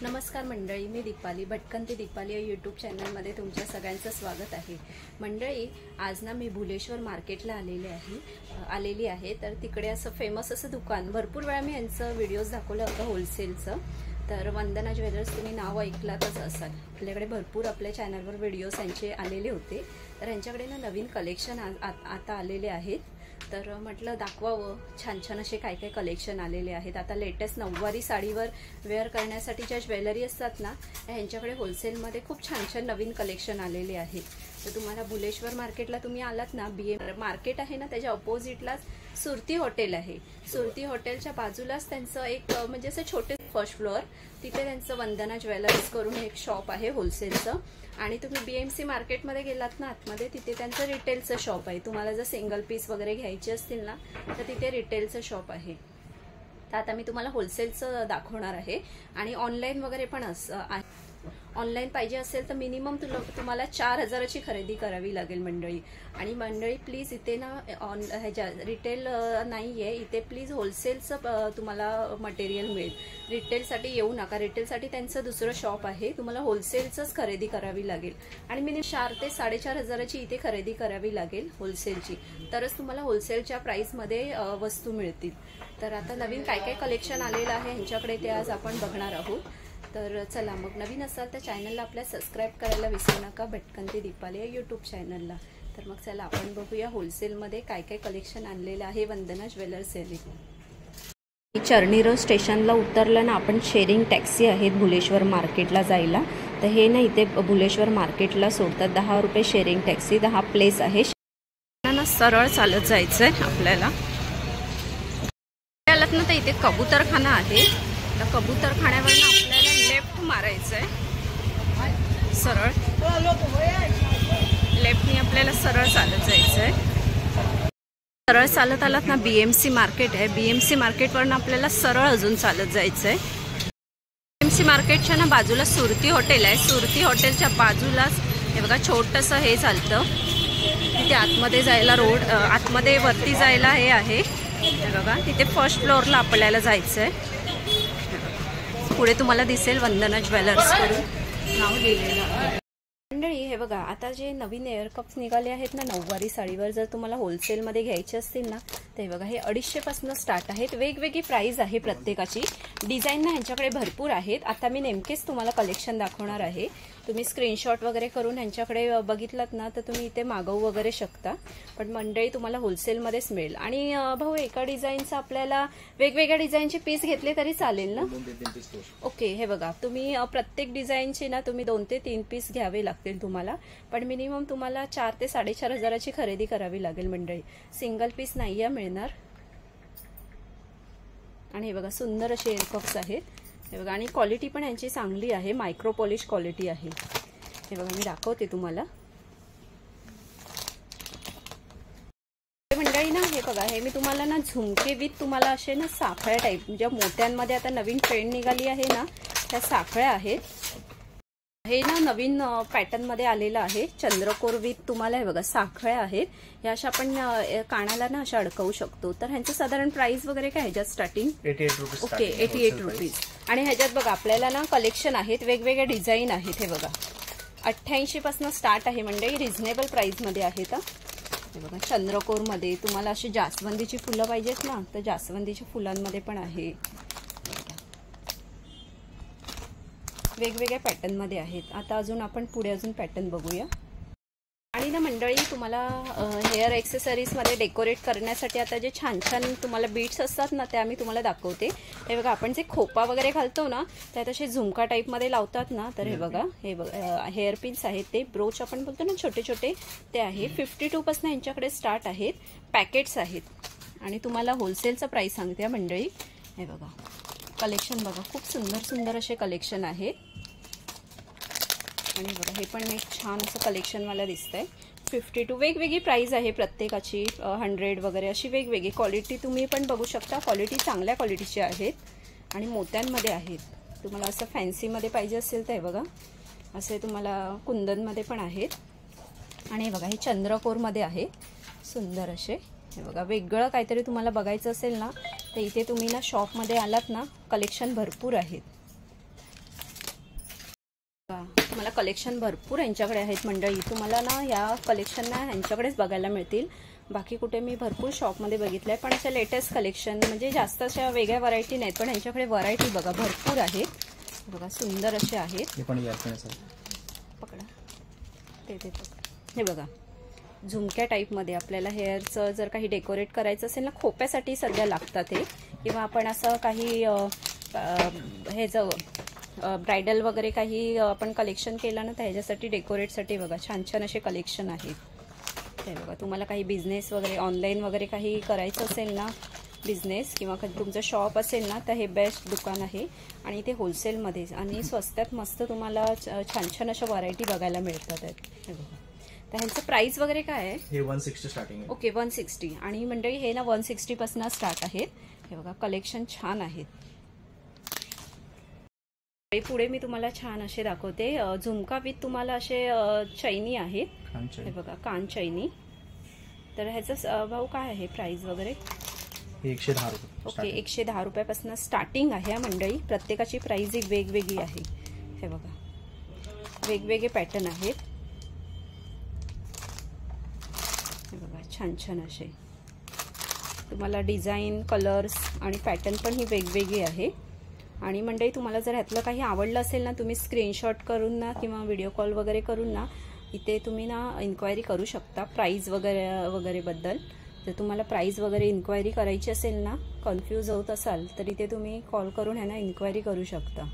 नमस्कार मंडळी, मी दीपाली भटकंती दीपाली या यूट्यूब चॅनलमध्ये तुमच्या सगळ्यांचं स्वागत आहे। मंडळी, आज ना मी भुलेश्वर मार्केटला आलेली आहे। तर तिकडे असं फेमस असं दुकान, भरपूर वेळा मी यांचं व्हिडिओज दाखवलं होतं होलसेलचं। तर वंदना ज्वेलर्स, तुम्ही नाव ऐकलातच असाल। आपल्याकडे भरपूर आपल्या चॅनलवर व्हिडिओज यांचे आलेले होते। तर यांच्याकडे ना नवीन कलेक्शन आता आलेले आहेत। तर म्हटलं दाखवावं, छान छान असे काय काय कलेक्शन आलेले आहेत। आता लेटेस्ट नऊवारी साडीवर वेअर करण्यासाठी ज्या ज्वेलरी असतात ना, ह्यांच्याकडे होलसेलमध्ये खूप छान छान नवीन कलेक्शन आलेले आहे। तर तुम्हाला भुलेश्वर मार्केटला तुम्ही आलात ना, BM मार्केट आहे ना, त्याच्या ऑपोजिटलाच सुरती हॉटेल आहे। सुरती हॉटेलच्या बाजूलाच त्यांचं एक म्हणजे असं छोटे फर्स्ट फ्लोअर, तिथे त्यांचं वंदना ज्वेलर्स करून एक शॉप आहे होलसेलचं। आणि तुम्ही BMC मार्केटमध्ये गेलात ना आतमध्ये, तिथे त्यांचं रिटेलचं शॉप आहे। तुम्हाला जर सिंगल पीस वगैरे घ्यायचे असतील ना, तर तिथे रिटेलचं शॉप आहे। तर आता मी तुम्हाला होलसेलचं दाखवणार आहे। आणि ऑनलाईन वगैरे पण आहे। ऑनलाईन पाहिजे असेल तर मिनिमम तुम्हाला 4000ची खरेदी करावी लागेल मंडळी। आणि मंडळी प्लीज इथे ना रिटेल नाहीये इथे, प्लीज होलसेलचं तुम्हाला मटेरियल मिळेल। रिटेलसाठी येऊ नका, रिटेलसाठी त्यांचं दुसरं शॉप आहे। तुम्हाला होलसेलचंच खरेदी करावी लागेल। आणि मिनिमम 4 ते 4500ची इथे खरेदी करावी लागेल होलसेलची, तरच तुम्हाला होलसेलच्या प्राइसमध्ये वस्तू मिळतील। तर आता नवीन काय काय कलेक्शन आलेलं आहे ह्यांच्याकडे, ते आज आपण बघणार आहोत। तर चला मग, नवीन असाल तर चॅनलला आपल्या सबस्क्राईब करायला विसरू नका, भटकंती दीपाली या यूट्यूब चॅनलला। तर मग चला आपण बघूया होलसेलमध्ये काय काय कलेक्शन आणलेलं आहे वंदना ज्वेलर्स यांनी। चर्नी रोड स्टेशनला उतरलं ना आपण, शेअरिंग टॅक्सी आहेत भुलेश्वर मार्केटला जायला। तर हे ना इथे भुलेश्वर मार्केटला सोडतात, 10 रुपये शेअरिंग टॅक्सी, 10 प्लेस आहे ना। सरळ चालत जायचंय आपल्याला। आलात ना तर इथे कबूतरखाना आहे। त्या कबूतरखान्यावर आपल्याला लेफ्ट मारायचंय, सरळ लेफ्टनी आपल्याला सरळ चालत जायचंय। सरळ चालत आलात ना, BMC मार्केट आहे। BMC मार्केटवरनं आपल्याला सरळ अजून चालत जायचंय। BMC मार्केटच्या ना बाजूला सुरती हॉटेल आहे। सुरती हॉटेलच्या बाजूलाच हे बघा छोटंसं हे चालतं, तिथे आतमध्ये जायला रोड, आतमध्ये वरती जायला हे आहे हे बघा। तिथे फर्स्ट फ्लोअरला आपल्याला जायचंय। पुढे तुम्हाला दिसेल वंदना ज्वेलर्स करून नाव लिहिलेलं आहे। मंडळी हे बघा, आता जे नवीन एअर कप्स निघाले आहेत ना नऊवारी साडीवर, जर तुम्हाला होलसेलमध्ये घ्यायचे असतील ना, ते बघा हे 250 पासून स्टार्ट आहेत। वेगवेगळी प्राइस आहे प्रत्येकाची। डिझाईन ना ह्यांच्याकडे भरपूर आहेत। आता मी नेमकेच तुम्हाला कलेक्शन दाखवणार आहे। तुम्ही स्क्रीनशॉट वगैरे करून ह्यांच्याकडे बघितलात ना, तर तुम्ही इथे मागवू वगैरे शकता। पण मंडळी तुम्हाला होलसेलमध्येच मिळेल। आणि भाऊ, एका डिझाईनचं आपल्याला वेगवेगळ्या डिझाईनचे पीस घेतले तरी चालेल ना? ओके, हे बघा तुम्ही प्रत्येक डिझाईनचे ना तुम्ही 2 ते 3 पीस घ्यावे लागतील तुम्हाला। पण मिनिमम तुम्हाला 4 ते 4500ची खरेदी करावी लागेल मंडळी, सिंगल पीस नाही मिळणार। आणि हे बघा सुंदर असे एअर कप्स आहेत हे बघा। आणि क्वालिटी पण यांची चांगली आहे, मायक्रो पॉलिश क्वालिटी आहे। हे बघा मी दाखवते तुम्हाला मंडळी ना। हे बघा, हे मी तुम्हाला ना झुमके विथ तुम्हाला असे ना साखळ्या टाईप, म्हणजे मोत्यांमध्ये आता नवीन ट्रेंड निघाली आहे ना, त्या साखळ्या आहेत। हे ना नवीन पॅटर्न मध्ये आलेलं आहे, चंद्रकोर विथ तुम्हाला हे बघा साखळ्या आहेत। या अशा आपण कानाला ना अशा अडकवू शकतो। तर ह्यांचं साधारण प्राइस वगैरे काय ह्याच्यात स्टार्टिंग 88 रुपीज। Okay, 88 rupees. आणि ह्याच्यात बघा आपल्याला ना कलेक्शन आहेत, वेगवेगळे डिझाईन आहेत। हे बघा 88 पासून स्टार्ट आहे मंडळी, रिझनेबल प्राइस मध्ये आहेत। हे बघा चंद्रकोर मध्ये तुम्हाला अशी जास्वंदीची फुलं पाहिजेत ना, तर जास्वंदीच्या फुलांमध्ये पण आहे। वेगवेगळ्या पॅटर्न मध्ये आहेत। आता अजून आपण पुढे अजून पॅटर्न बघूया। आणि ना मंडळी तुम्हाला हेअर एक्सेसरीज मध्ये डेकोरेट करण्यासाठी आता जे छान छान तुम्हाला बीट्स असतात ना, ते आम्ही तुम्हाला दाखवते। हे बघा, आपण जे खोपा वगैरे घालतो ना, त्यात असे झुमका टाईप मध्ये लावतात ना, तर हे बघा हेअर पिन्स आहेत, ते ब्रोच आपण बोलतो ना छोटे छोटे, ते आहे। 52 पासून यांच्याकडे स्टार्ट आहेत, पॅकेट्स आहेत। आणि तुम्हाला होलसेलचा प्राइस सांगते मंडळी। हे बघा कलेक्शन बघा, खूप सुंदर सुंदर असे कलेक्शन आहेत। आणि बघा हे पण एक छान असं कलेक्शन मला दिसतंय। 52 वेगवेगळी प्राइस आहे प्रत्येकाची, 100 वगैरे अशी वेगवेगळी क्वालिटी तुम्ही पण बघू शकता। क्वालिटी चांगल्या क्वालिटीची आहेत आणि मोत्यांमध्ये आहेत। तुम्हाला असं फॅन्सीमध्ये पाहिजे असेल तर हे बघा असे तुम्हाला कुंदनमध्ये पण आहेत। आणि हे बघा हे चंद्रकोरमध्ये आहे, सुंदर असे। हे बघा वेगळं काहीतरी तुम्हाला बघायचं असेल ना, तर इथे तुम्ही ना शॉपमध्ये आलात ना, कलेक्शन भरपूर आहेत। तुम्हाला कलेक्शन भरपूर यांच्याकडे आहेत मंडळी. तुम्हाला ना या कलेक्शन ना यांच्याकडेच बघायला मिळतील. बाकी कुठे मी भरपूर शॉपमध्ये बघितलं आहे, पण अशा लेटेस्ट कलेक्शन म्हणजे जास्त अशा वेगळ्या व्हरायटी नाहीत, पण यांच्याकडे व्हरायटी बघा भरपूर आहे. बघा सुंदर असे आहेत. पकडा ते हे बघा झुमक्या टाईपमध्ये आपल्याला हेअरचं जर काही डेकोरेट करायचं असेल ना, खोप्यासाठी सध्या लागतात हे, किंवा आपण असं काही हे जर ब्रायडल वगैरे काही आपण कलेक्शन केलं ना, तर ह्याच्यासाठी डेकोरेटसाठी बघा छान छान असे कलेक्शन आहेत. ते बघा तुम्हाला काही बिझनेस वगैरे ऑनलाईन वगैरे काही करायचं असेल ना, बिझनेस किंवा तुमचं शॉप असेल ना, तर हे बेस्ट दुकान आहे. आणि ते होलसेलमध्ये आणि स्वस्तात मस्त तुम्हाला छान छान अशा व्हरायटी बघायला मिळतात आहेत. हे बघा तर ह्यांचं प्राइस वगैरे काय आहे? हे 160 स्टार्टिंग आहे. ओके 160. आणि मंडळी हे ना 160 पासून स्टार्ट आहेत. हे बघा कलेक्शन छान आहेत. पुढे मी तुम्हाला छान असे दाखवते. झुमका विथ तुम्हाला असे चैनी आहेत. हे बघा कान चैनी. तर ह्याचा भाव काय आहे प्राइस वगैरे? 110 रुपये. ओके 110 रुपयापासून स्टार्टिंग आहे मंडळी. प्रत्येकाची प्राइस ही वेगवेगळी आहे. हे बघा वेगवेगळे पॅटर्न आहेत. हे बघा छान छान असे तुम्हाला डिझाईन कलर्स आणि पॅटर्न पण ही वेगवेगळी आहे. आणि मंडळी तुम्हाला जर ह्यातलं काही आवडलं असेल ना, तुम्ही स्क्रीनशॉट करून ना किंवा व्हिडिओ कॉल वगैरे करून ना इथे तुम्ही ना इन्क्वायरी करू शकता प्राइस वगैरे बद्दल. जर तुम्हाला प्राइस वगैरे इन्क्वायरी करायची असेल ना, कन्फ्यूज होत असाल तर इथे तुम्ही कॉल करून ह्यांना इन्क्वायरी करू शकता.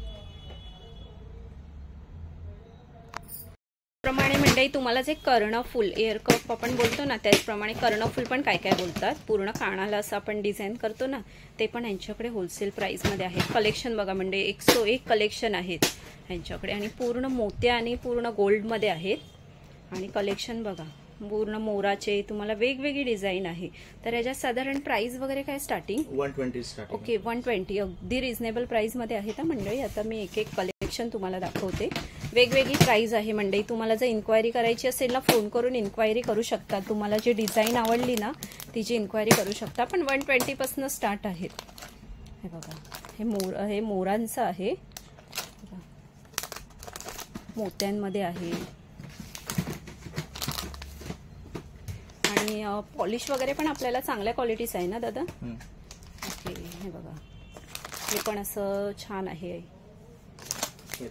प्रमाणे मंडळी तुम्हाला जे कर्णफूल एअर कप आपण बोलतो ना, त्याचप्रमाणे कर्णफूल पण काय काय बोलतात, पूर्ण कानाला असं आपण डिझाईन करतो ना, ते पण यांच्याकडे होलसेल प्राइसमध्ये आहे. कलेक्शन बघा म्हणजे 101 कलेक्शन आहेत यांच्याकडे. आणि पूर्ण मोत्या आणि पूर्ण गोल्डमध्ये आहेत. आणि कलेक्शन बघा पूर्ण मोराचे तुम्हाला वेगवेगळी डिझाईन आहे. तर याच्यात साधारण प्राइस वगैरे काय स्टार्टिंग? 120 स्टार्टिंग. ओके 120. अगदी रिझनेबल प्राइसमध्ये आहे. तर मंडळी आता मी एक एक कलेक्शन तुम्हाला दाखवते. वेगवेगळी प्राइस आहे मंडळी. तुम्हाला जर इन्क्वायरी करायची असेल ना, फोन करून इन्क्वायरी करू शकता. तुम्हाला जी डिझाईन आवडली ना तिची इन्क्वायरी करू शकता. पण 120 पासून स्टार्ट आहेत. हे बघा हे मोरांचं आहे. मोत्यांमध्ये आहे. आणि पॉलिश वगैरे पण आपल्याला चांगल्या क्वालिटीच आहे ना दादा? ओके हे बघा हे पण असं छान आहे. हे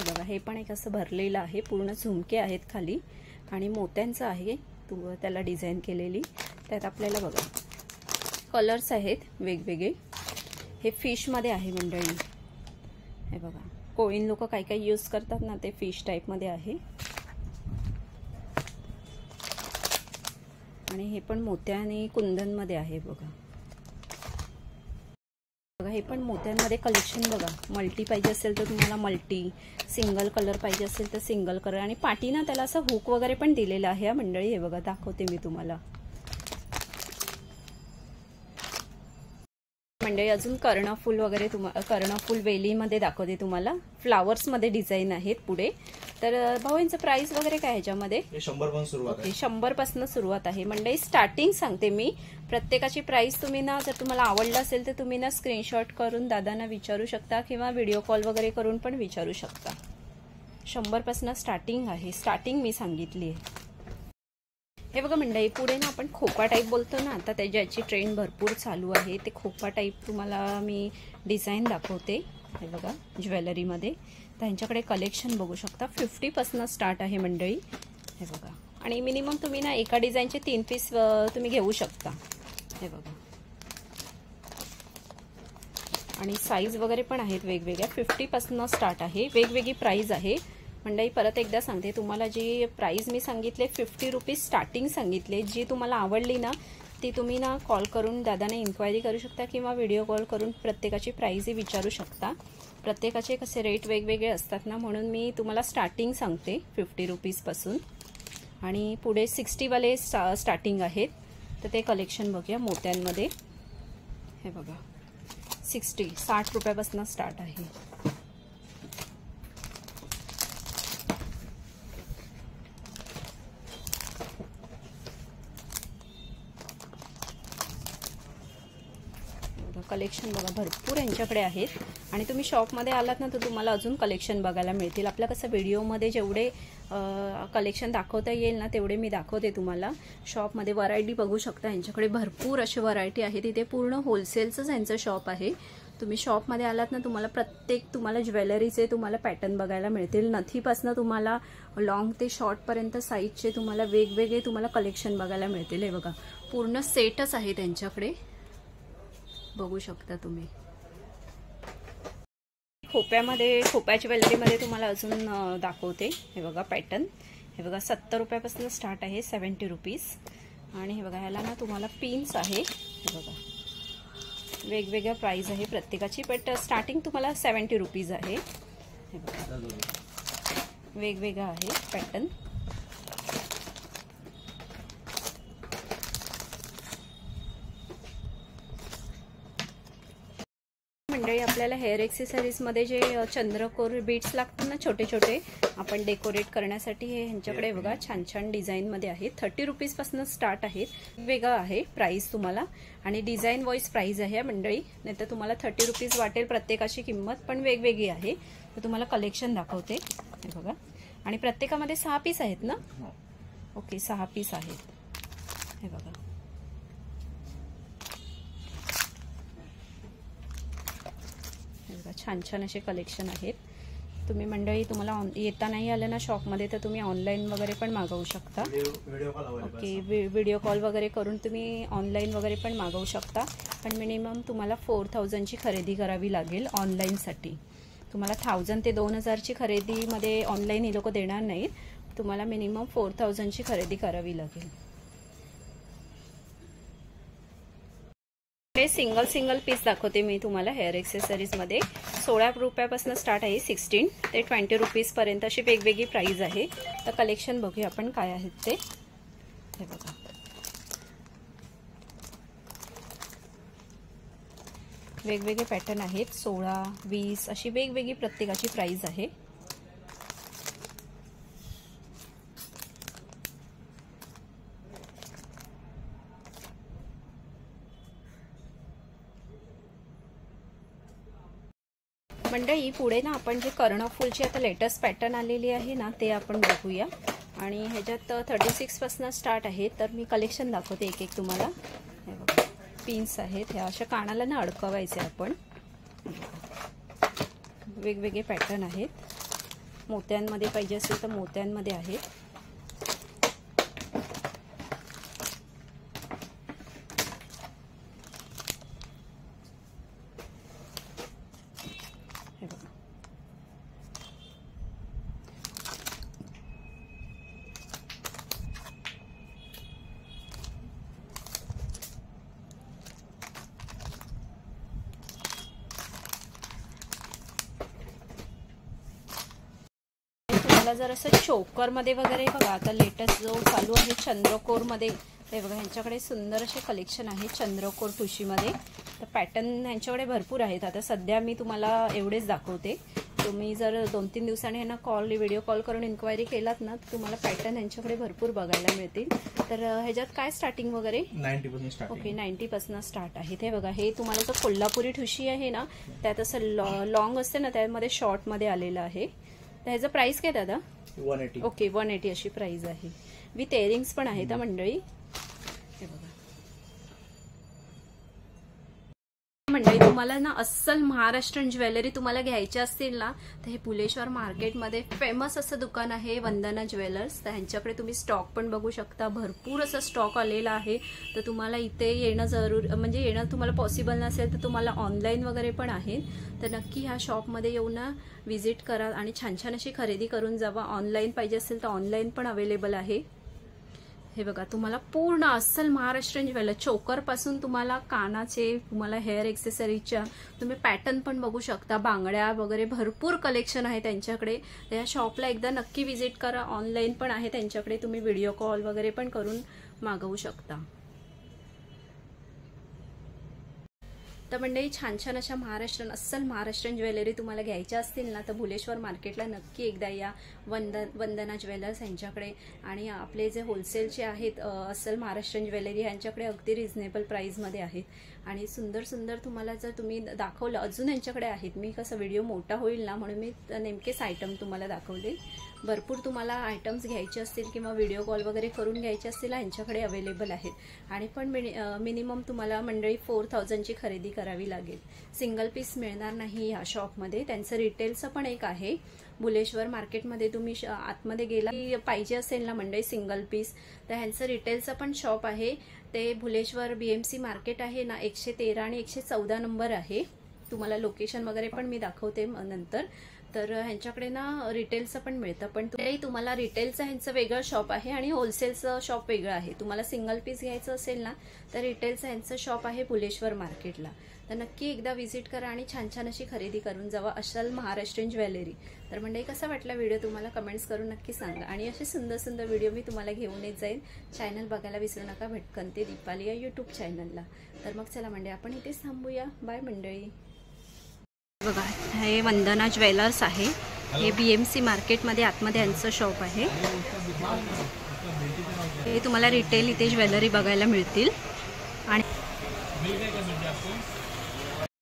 बघा हे पण एक असं भरलेलं आहे. पूर्ण झुमके आहेत खाली आणि मोत्यांचं आहे त्याला डिझाईन केलेली. त्यात आपल्याला बघा कलर्स आहेत वेगवेगळे. हे फिशमध्ये आहे मंडळी. हे बघा कोळीन लोक काही काही यूज करतात ना, ते फिश टाईपमध्ये आहे. आणि हे पण मोत्या आणि कुंदनमध्ये आहे बघा. बघा हे पण मोत्यांमध्ये कलेक्शन बघा. मल्टी पाहिजे असेल तर तुम्हाला मल्टी, सिंगल कलर पाहिजे असेल तर सिंगल कलर. आणि पाठी ना त्याला असं हुक वगैरे पण दिलेलं आहे मंडळी. हे बघा दाखवते मी तुम्हाला. मंडळी अजून कर्णफूल वगैरे कर्णफूल वेलीमध्ये दाखवते तुम्हाला. फ्लावर्समध्ये डिझाईन आहेत पुढे. तर भाऊ यांचं प्राइस वगैरे काय ह्याच्यामध्ये? 100 पासून सुरुवात आहे. 100 पासून सुरुवात आहे मंडळी. स्टार्टिंग सांगते मी. प्रत्येकाची प्राइस तुम्ही ना जर तुम्हाला आवडलं असेल तर तुम्ही ना स्क्रीनशॉट करून दादांना विचारू शकता किंवा व्हिडिओ कॉल वगैरे करून पण विचारू शकता. 100 पासून स्टार्टिंग आहे. स्टार्टिंग मी सांगितली आहे. हे बघा मंडळी पुढे ना आपण खोपा टाईप बोलतो ना, आता त्याची ट्रेंड भरपूर चालू आहे. ते खोपा टाईप तुम्हाला मी डिझाईन दाखवते. हे बघा ज्वेलरीमध्ये. त्यांच्याकडे कलेक्शन बघू शकता. 50 पासून स्टार्ट आहे मंडळी. हे बघा आणि मिनिमम तुम्ही ना एका डिझाईनचे 3 पीस तुम्ही घेऊ शकता. हे बघा आणि साईज वगैरे पण आहेत वेगवेगळ्या. 50 पासून स्टार्ट आहे. वेगवेगळी प्राइस आहे मंडळी. परत एकदा सांगते तुम्हाला, जी प्राइस मी सांगितले 50 रुपीज स्टार्टिंग सांगितले. जी तुम्हाला आवडली ना ती तुम्ही ना कॉल करून दादाने इन्क्वायरी करू शकता किंवा व्हिडिओ कॉल करून प्रत्येकाची प्राइसही विचारू शकता. प्रत्येकाचे कसे रेट वेगवेगळे असतात ना, म्हणून मी तुम्हाला स्टार्टिंग सांगते 50 रुपीजपासून. आणि पुढे 60 वाले स्टार्टिंग आहेत. तर ते कलेक्शन बघूया मोत्यांमध्ये. हे बघा 60 रुपयापासून स्टार्ट आहे. कलेक्शन बघा भरपूर यांच्याकडे आहेत आणि तुम्ही शॉपमध्ये आलात ना तर तुम्हाला अजून कलेक्शन बघायला मिळतील. आपल्या कसं व्हिडिओमध्ये जेवढे कलेक्शन दाखवता येईल ना तेवढे मी दाखवते तुम्हाला. शॉपमध्ये व्हरायटी बघू शकता, यांच्याकडे भरपूर अशी व्हरायटी आहे. तिथे पूर्ण होलसेलचंच यांचं शॉप आहे. तुम्ही शॉपमध्ये आलात ना तुम्हाला तुम्हाला ज्वेलरीचे तुम्हाला पॅटर्न बघायला मिळतील. नथीपासून तुम्हाला लॉंग ते शॉर्टपर्यंत साईजचे तुम्हाला वेगवेगळे तुम्हाला कलेक्शन बघायला मिळतील. हे बघा पूर्ण सेटच आहे त्यांच्याकडे, बघू शकता तुम्ही. खोप्या ज्वेलरीमध्ये तुम्हाला अजून दाखवते. हे बघा पॅटर्न, हे बघा 70 रुपयापासून स्टार्ट आहे, 70 रुपीज. आणि हे बघा ह्याला ना तुम्हाला पिन्स आहे. हे बघा वेगवेगळ्या प्राइस आहे प्रत्येकाची, बट स्टार्टिंग तुम्हाला 70 रुपीज आहे. हे बघा वेगवेगळा आहे पॅटर्न. मंडळी आपल्याला हेअर एक्सेसरीज मध्ये जे चंद्रकोर बीट्स लागतात ना छोटे छोटे आपण डेकोरेट करण्यासाठी, हे ह्यांच्याकडे बघा छान छान डिझाईन मध्ये आहेत. 30 रुपीज पासून स्टार्ट आहेत. वेगळा आहे प्राइस तुम्हाला आणि डिझाईन वाईज प्राइस आहे मंडळी. नाही तर तुम्हाला 30 रुपीज वाटेल प्रत्येकाची किंमत, पण वेगवेगळी आहे. तर तुम्हाला कलेक्शन दाखवते. हे बघा आणि प्रत्येकामध्ये 6 पीस आहेत ना. ओके 6 पीस आहेत. हे बघा छान छान असे कलेक्शन आहेत. तुम्ही मंडळी तुम्हाला येता नाही आलं ना शॉपमध्ये तर तुम्ही ऑनलाईन वगैरे पण मागवू शकता. ओके व्हिडिओ कॉल वगैरे करून तुम्ही ऑनलाईन वगैरे पण मागवू शकता. पण मिनिमम तुम्हाला 4000ची खरेदी करावी लागेल ऑनलाईनसाठी. तुम्हाला 1000 ते 2000ची खरेदीमध्ये ऑनलाईन ही लोक देणार नाहीत. तुम्हाला मिनिमम 4000ची खरेदी करावी लागेल. हे सिंगल पीस दाखवते मी तुम्हाला हेअर एक्सेसरीज मध्ये. 16 रुपयापासून स्टार्ट आहे, 16 ते 20 रुपीज पर्यंत अशी वेगवेगळी प्राइस आहे. तर कलेक्शन बघूया आपण काय आहेत ते. हे बघा वेगवेगळे पॅटर्न आहेत. 16, 20 अशी वेगवेगळी प्रत्येकाची प्राइस आहे. मंडळी पुढे ना आपण जे कर्णफूलची आता लेटेस्ट पॅटर्न आलेली आहे ना ते आपण बघूया. आणि ह्याच्यात 36 पासून स्टार्ट आहे. तर मी कलेक्शन दाखवते एक एक तुम्हाला. हे बघा पिन्स आहेत, ह्या अशा कानाला ना अडकवायचे आपण. वेगवेगळे पॅटर्न आहेत. मोत्यांमध्ये पाहिजे असेल तर मोत्यांमध्ये आहेत. जर असं चोकर मध्ये वगैरे बघा आता लेटेस्ट जो चालू आहे चंद्रकोर मध्ये, ते बघा ह्यांच्याकडे सुंदर असे कलेक्शन आहे चंद्रकोर ठुशीमध्ये. तर पॅटर्न ह्यांच्याकडे भरपूर आहेत. आता सध्या मी तुम्हाला एवढेच दाखवते. तुम्ही जर 2-3 दिवसांनी ह्यांना व्हिडिओ कॉल करून इन्क्वायरी केलात ना तर तुम्हाला पॅटर्न ह्यांच्याकडे भरपूर बघायला मिळतील. तर ह्याच्यात काय स्टार्टिंग वगैरे 90 स्टार्ट. ओके 90 पासून स्टार्ट आहे. हे बघा हे तुम्हाला जो कोल्हापुरी ठुशी आहे ना त्यात असं लॉंग असते ना त्यामध्ये शॉर्ट मध्ये आलेलं आहे. तर ह्याचं प्राइस काय दादा? 180. ओके 180 अशी प्राइस आहे. विथ इयरिंग्स पण आहेत मंडळी. हे बघा मंडळी तुम्हाला ना अस्सल महाराष्ट्रीयन ज्वेलरी तुम्हाला घ्यायची असतील ना तर हे भुलेश्वर मार्केटमध्ये फेमस असं दुकान आहे वंदना ज्वेलर्स. तर ह्यांच्याकडे तुम्ही स्टॉक पण बघू शकता. भरपूर असं स्टॉक आलेला आहे. तर तुम्हाला इथे येणं म्हणजे येणं तुम्हाला पॉसिबल नसेल तर तुम्हाला ऑनलाईन वगैरे पण आहे. तर नक्की ह्या शॉपमध्ये येऊन ना व्हिजिट करा आणि छान छान अशी खरेदी करून जावा. ऑनलाईन पाहिजे असेल तर ऑनलाईन पण अवेलेबल आहे. हे बघा तुम्हाला पूर्ण अस्सल महाराष्ट्रीयन ज्वेलरी चोकर पासून तुम्हाला कानाचे तुम्हाला हेअर एक्सेसरीजच्या तुम्ही पॅटर्न पण बघू शकता. बांगड्या वगैरे भरपूर कलेक्शन आहे त्यांच्याकडे. या शॉपला एकदा नक्की व्हिजिट करा. ऑनलाईन पण आहे त्यांच्याकडे. तुम्ही व्हिडिओ कॉल वगैरे पण करून मागवू शकता. तर मंडळी छान छान अशा अस्सल महाराष्ट्रीयन ज्वेलरी तुम्हाला घ्यायच्या असतील ना तर भुलेश्वर मार्केटला नक्की एकदा या वंदना ज्वेलर्स यांच्याकडे. आणि आपले जे होलसेलचे आहेत अस्सल महाराष्ट्रीयन ज्वेलरी यांच्याकडे अगदी रिझनेबल प्राइसमध्ये आहेत. आणि सुंदर सुंदर तुम्हाला जर तुम्ही दाखवलं, अजून यांच्याकडे आहेत. मी कसं व्हिडिओ मोठा होईल ना म्हणून मी नेमकेच आयटम तुम्हाला दाखवले. भरपूर तुम्हाला आयटम्स घ्यायचे असतील किंवा व्हिडिओ कॉल वगैरे करून घ्यायचे असतील यांच्याकडे अवेलेबल आहेत. आणि पण मिनिमम तुम्हाला मंडळी 4000ची खरेदी करावी लागेल. सिंगल पीस मिळणार नाही या शॉपमध्ये. त्यांचं रिटेलचं पण एक आहे भुलेश्वर मार्केटमध्ये. तुम्ही आतमध्ये गेला की पाहिजे असेल ना मंडळी सिंगल पीस, तर ह्यांचं रिटेलचं पण शॉप आहे. ते भुलेश्वर BMC मार्केट आहे ना, 113 आणि 114 नंबर आहे. तुम्हाला लोकेशन वगैरे पण मी दाखवते नंतर. तर ह्यांच्याकडे ना रिटेलचं पण मिळतं, पण तुम्हाला रिटेलचं ह्यांचं वेगळं शॉप आहे आणि होलसेलचं शॉप वेगळं आहे. तुम्हाला सिंगल पीस घ्यायचं असेल ना तर रिटेलचं ह्यांचं शॉप आहे भुलेश्वर मार्केटला. तर नक्की एकदा व्हिजिट करा आणि छान छान अशी खरेदी करून जावा. असल महाराष्ट्रीयन ज्वेलरी. तर मंडळी कसा वाटला व्हिडिओ तुम्हाला कमेंट्स करून नक्की सांगा. आणि असे सुंदर सुंदर व्हिडिओ मी तुम्हाला घेऊन येत जाईल. चॅनल बघायला विसरू नका भटकन ते दीपाली या यूट्यूब चॅनलला. तर मग चला मंडळी आपण इथेच थांबूया. बाय मंडळी. बघा हे वंदना ज्वेलर्स आहे. हे BMC मार्केटमध्ये आतमध्ये यांचं शॉप आहे. हे तुम्हाला रिटेल इथे ज्वेलरी बघायला मिळतील. आणि